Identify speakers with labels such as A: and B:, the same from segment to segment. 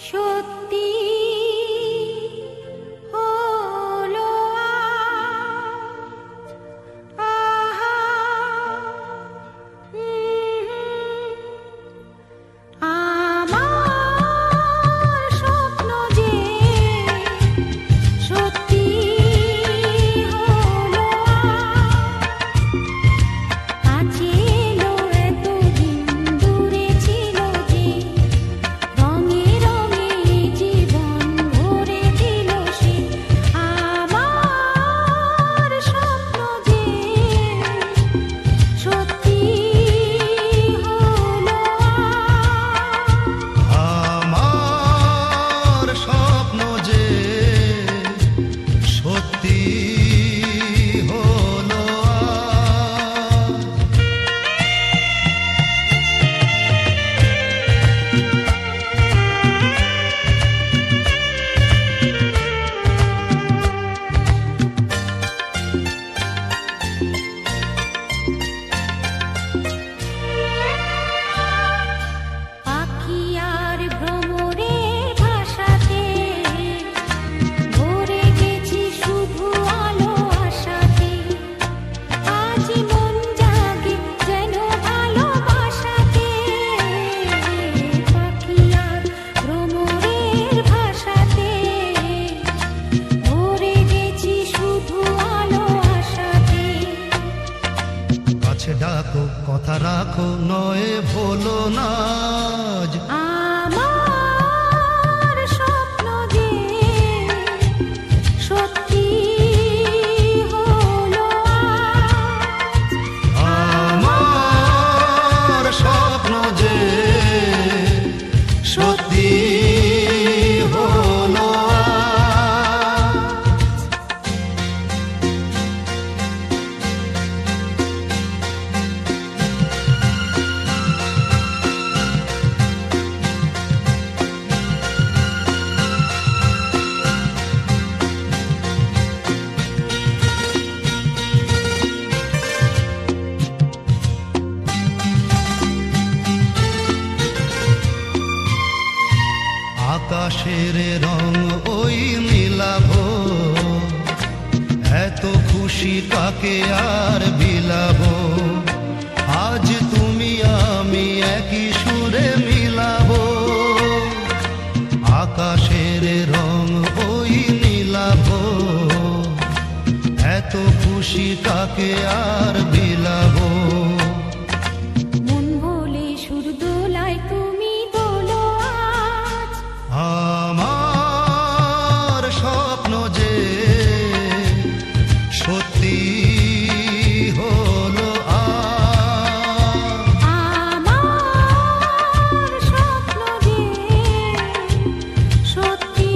A: সত্যি হলো আহা আমার স্বপ্ন যে সত্যি হলো কাছে এলো এতদিন দূরে ছিল যে রঙে রঙে জীবন ভরে দিল সে আমার স্বপ্ন যে সত্যি হলো
B: আমার স্বপ্ন যে সত্যি হলো
A: পাখি আর ভ্রমরের ভাষাতে ভরে গেছি শুধু আলো আশাতে আজ মন জাগে যেন ভালোবাসাতে পাখি আর ভ্রমরের ভাষাতে ভরে গেছি শুধু আলো আশাতে
B: কাছে ডাকো কথা রাখো নয় ভোলো না আজ।
A: আমার স্বপ্ন যে সত্যি হলো
B: আমার স্বপ্ন যে সত্যি হলো আকাশের রং ওই মিলাবো এত খুশি কাকে আর বিলাবো আজ তুমি আমি একই সুরে মিলাবো আকাশের রং ওই নীলাভো এত খুশি কাকে আর বিলাবো
A: মন ভোলে সুর দোলায় তুমি দোলো আজ
B: আমার স্বপ্ন যে সত্যি হলো
A: আমার স্বপ্ন যে সত্যি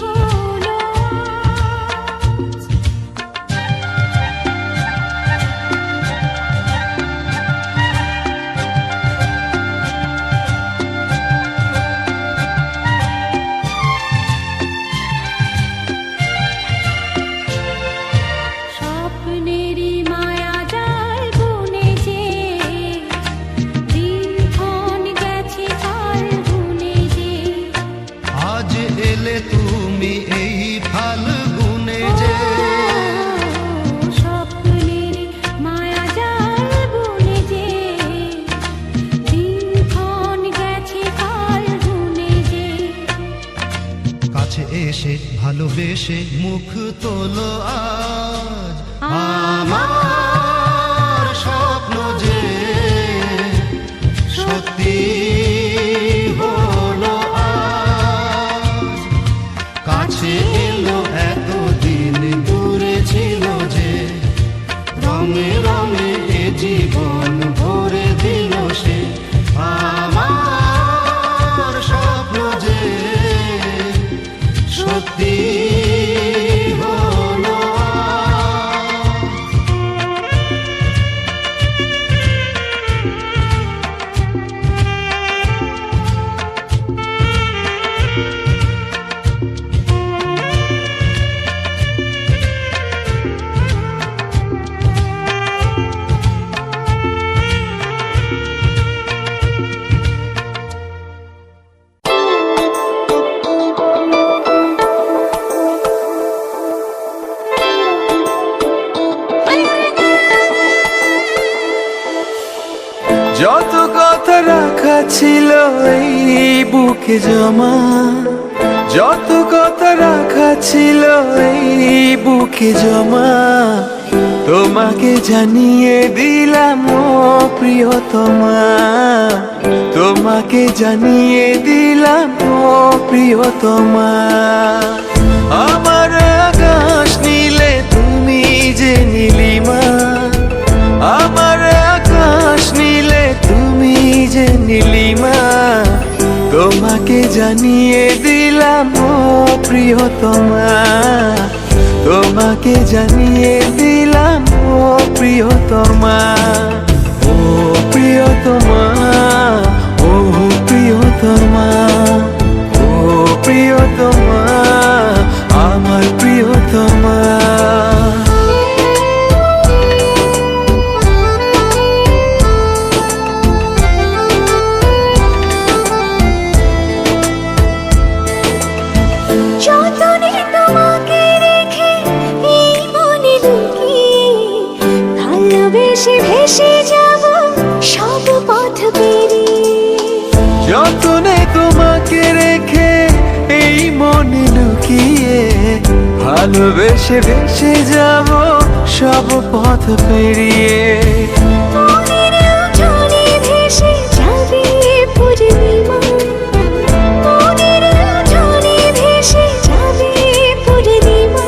A: হলো স্বপ্নেরই মায়া জাল বুনে যে দিনক্ষণ গেছে কাল গুনে যে
B: আজ এলে তুমি এই ফাল্গুনে যে
A: স্বপ্নেরই মায়া জাল বুনে যে দিনক্ষণ গেছে কাল গুনে যে
B: কাছে এসে ভালোবেসে মুখ তোলো আজ আমার স্বপ্ন যে সত্যি হলো আজ কাছে এলো এতদিন দূরে ছিল যে রঙে রঙে এ জীবন ভরে দিল সে আমার স্বপ্ন যে সত্যি হলো
C: ছিল এই বুকে জমা, যত কথা রাখা ছিল এই বুকে জমা, তোমাকে জানিয়ে দিলাম ও প্রিয়তমা, তোমাকে জানিয়ে দিলাম ও প্রিয়তমা। আমার আকাশ নীলে তুমি যে নীলিমা, আমার আকাশ নীলে তুমি যে নীলিমা, তোমাকে জানিয়ে দিলাম ও প্রিয়তমা, তোমাকে জানিয়ে দিলাম ও প্রিয়তমা, ও প্রিয়তমা, ও প্রিয়তমা, ও প্রিয়তমা, আমার প্রিয়তমা।
A: যতনে তোমাকে রেখে এই মনে লুকিয়ে, ভালোবেসে ভেসে যাব সব পথ পেরিয়ে।
C: যতনে তোমাকে রেখে এই মনে লুকিয়ে, ভালোবেসে ভেসে যাব সব পথ পেরিয়ে।
A: মনের উঠোনে ভেসে যাবে পূর্ণিমা, মনের উঠোনে ভেসে যাবে পূর্ণিমা,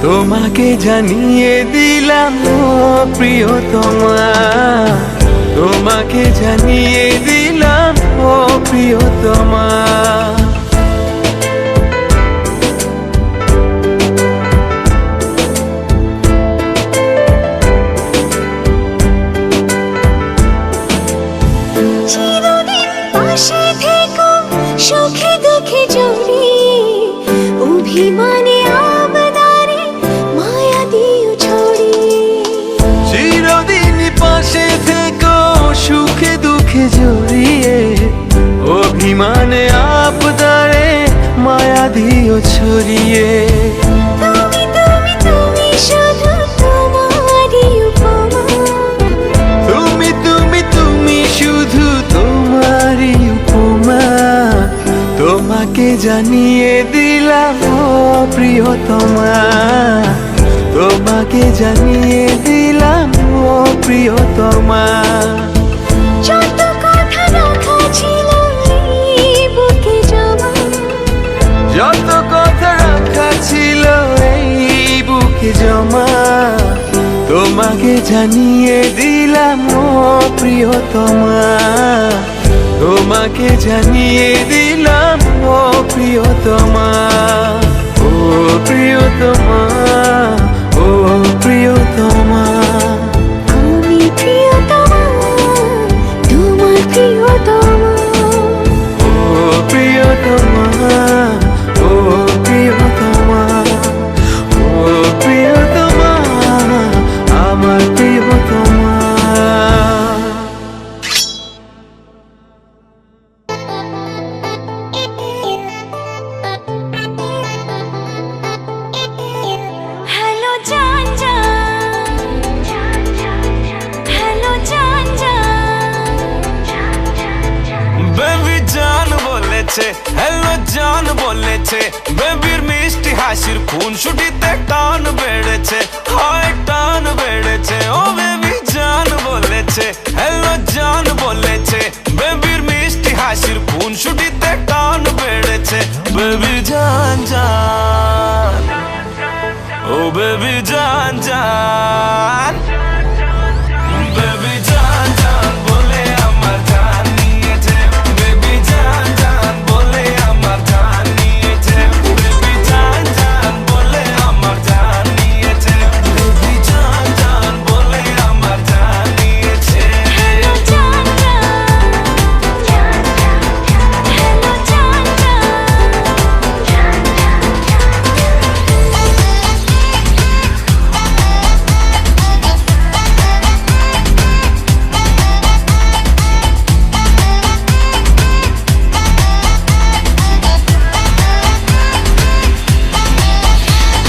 C: তোমাকে জানিয়ে দিলাম ও প্রিয়তমা, তোমাকে জানিয়ে দিলাম ও প্রিয়তমা।
A: চিরদিন পাশে থেকো সুখে দুঃখে জড়িয়ে, অভিমানে আবদারে মায়া দিও ছড়িয়ে।
C: চিরদিন পাশে থেকো সুখে দুঃখে জড়িয়ে, অভিমানে আবদারে মায়া দিও ছড়িয়ে।
A: তুমি তুমি তুমি শুধু তোমারই উপমা,
C: তুমি তুমি তুমি শুধু তোমারই উপমা, তোমাকে জানিয়ে দিলাম ও প্রিয়তমা, তোমাকে জানিয়ে দিলাম ও প্রিয়তমা।
A: যত কথা রাখা ছিল এই বুকে জমা,
C: যত কথা রাখা ছিল এই বুকে জমা, তোমাকে জানিয়ে দিলাম ও প্রিয়তমা, তোমাকে জানিয়ে দিলাম ও প্রিয়তমা, ও প্রিয়তমা, ও প্রিয়তমা।
A: আমি প্রিয়তমা, তোমার প্রিয়তমা।
C: ও প্রিয়তমা, ও প্রিয়তমা, ও প্রিয়তমা, আমার প্রিয়তমা।
A: হ্যালো জান জান, হ্যালো জান জান,
D: বেবি জান বলেছে, হ্যালো জান বলেছে, বেবির মিষ্টি হাসির খুন ছুটিতে টান বেড়েছে, হয় টান বেড়েছে। ও বেবি জান বলেছে, হ্যালো জান বলেছে, বেবির মিষ্টি হাসির খুন ছুটিতে টান বেড়েছে। বেবি জান জান, ও বেবি জান জান, বেবি জান জান বলে আমার জান নিয়েছে, বেবি জান জান বলে আমার জান নিয়েছে, বেবি জান জান বলে আমার জান নিয়েছে, বেবি জান জান বলে আমার জান নিয়েছে।
A: হ্যালো জান জান, হ্যালো জান জান।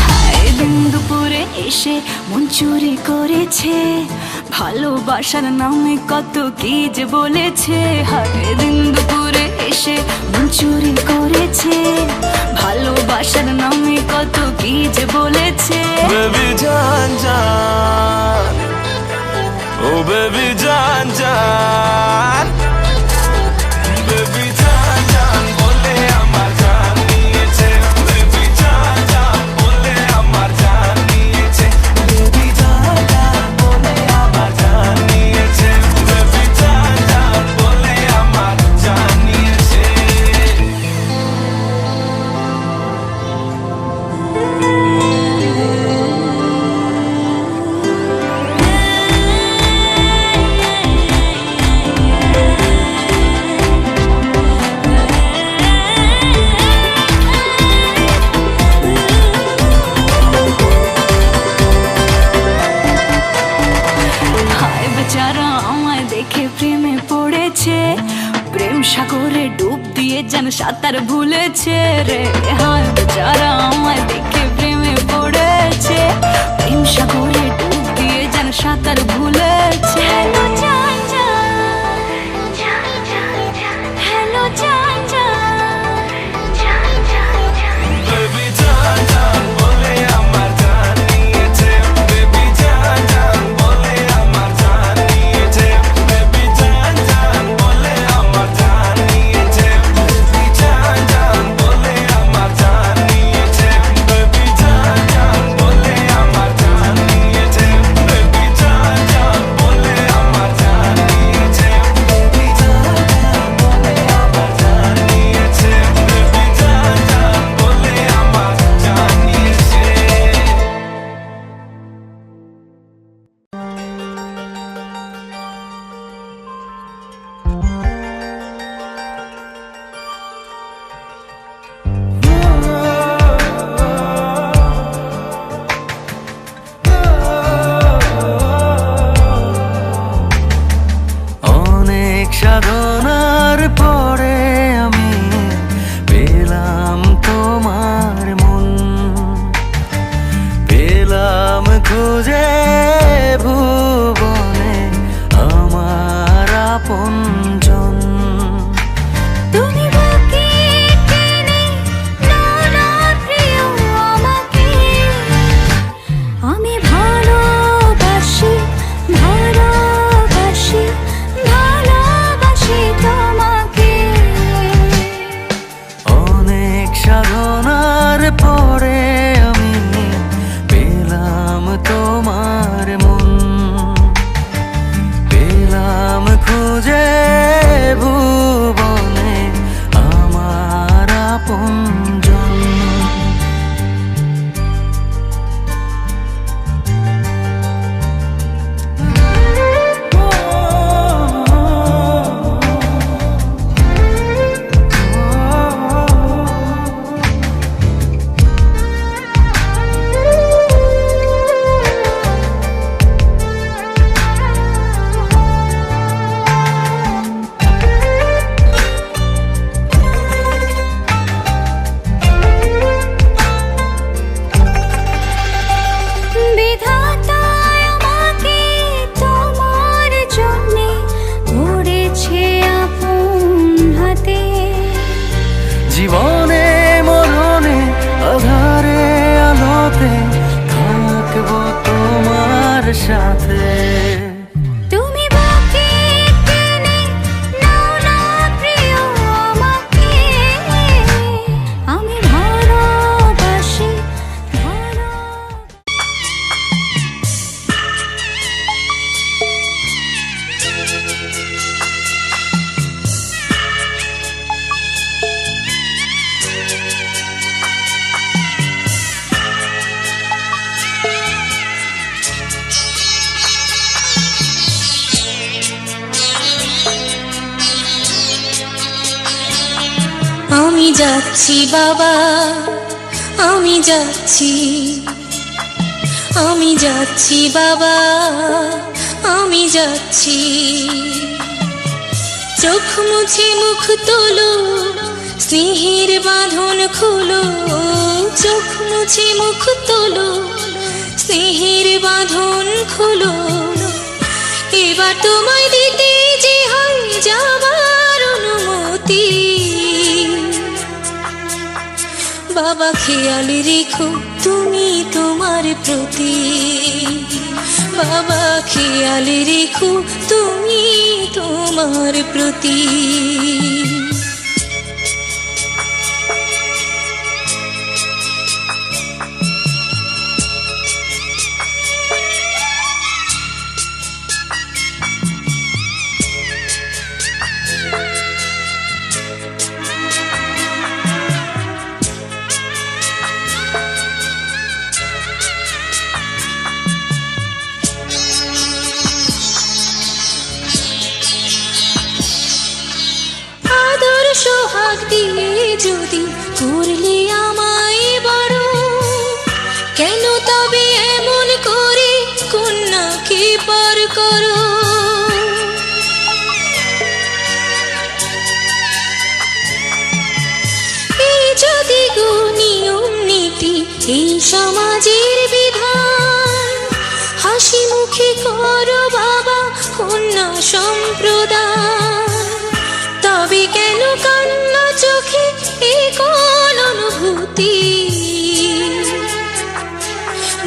A: হায় দিন দুপুরে এসে মন চুরি করেছে, ভালোবাসার নামে কত কি যে বলেছে, হায় দিন দুপুরে এসে মন চুরি করেছে। ভালোবাসার নামে কত কি যে বলেছে।
D: বেবি জান জান, ও বেবি জান জান, বেবি জান জান বলে আমার জান নিয়েছে। বেবি জান জান বলে আমার জান নিয়েছে। বেবি জান জান বলে আমার জান নিয়েছে। বেবি জান জান বলে আমার জান নিয়েছে।
A: হায় বেচারা আমায় দেখে প্রেমে পড়েছে, প্রেম সাগরে ডুব দিয়ে যেন সাঁতার ভুলেছে রে। হায় বেচারা আমায় দেখে প্রেমে পড়েছে, প্রেম সাগরে ডুব দিয়ে যেন সাঁতার ভুলেছে। হ্যালো জান জান, হ্যালো জান জান,
D: বেবি জান জান বলে আমার জান নিয়েছে। বেবি জান জান বলে আমার জান নিয়েছে। বেবি জান জান বলে আমার জান নিয়েছে। বেবি জান জান বলে আমার জান নিয়েছে। বেবি জান জান বলে আমার জান নিয়েছে। বেবি জান জান বলে আমার জান নিয়েছে। বেবি জান জান বলে আমার জান নিয়েছে। বেবি জান জান বলে আমার জান নিয়েছে।
C: অনেক সাধনার পরে আমি পেলাম তোমার মন, পেলাম খুঁজে ভুবনে আমার আপনজন।
A: তুমি বাকি টেনে নাও না প্রিয় আমাকে, আমি ভালোবাসি ভালোবাসি ভালোবাসি তোমাকে।
C: অনেক সাধনার পরে আমি পেলাম তোমার মন, পেলাম খুঁজে ভুবনে আমার আপনজন।
A: বিধাতা আমাকে তোমার জন্যে গড়েছে আপন হাতে।
C: জীবনে মরণে আধারে আলোতে থাকবো তোমার সাথে।
A: তুমি বাকি টেনে নাও না প্রিয় আমাকে, আমি ভালোবাসি ভালো।
E: আমি যাচ্ছি বাবা, আমি যাচ্ছি, আমি যাচ্ছি বাবা, আমি যাচ্ছি। চোখ মুছে মুখ তোলো, স্নেহের বাঁধন খোলো। চোখ মুছে মুখ তোলো, স্নেহের বাঁধন খোলো। এবার তোমায় দিতে যে হয় যাবার অনুমতি। বাবা খেয়াল রেখো তুমি তোমার প্রতি, বাবা খেয়াল রেখো তুমি তোমার প্রতি। সোহাগ দিয়ে যদি করলে আমায় বড়, কেন তবে এমন করে কন্যাকে পার করো। এই যদি গো নিয়ম নীতি এই সমাজের বিধান, হাসি মুখে করো বাবা কন্যা সম্প্রদান। তবে কেন কান্না চোখে এই কোন অনুভূতি।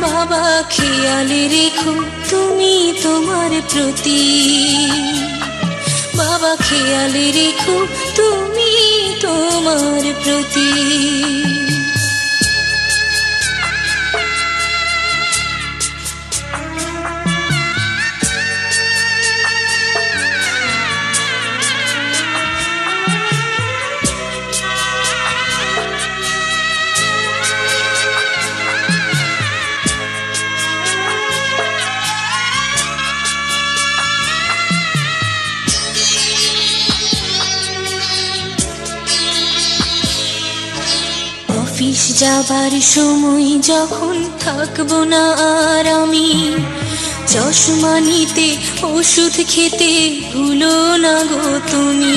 E: বাবা খেয়াল রেখো তুমি তোমার প্রতি, বাবা খেয়াল রেখো তুমি তোমার প্রতি। অফিস যাবার সময় যখন থাকবো না আর আমি, চশমা নিতে ওষুধ খেতে ভুলো না গো তুমি।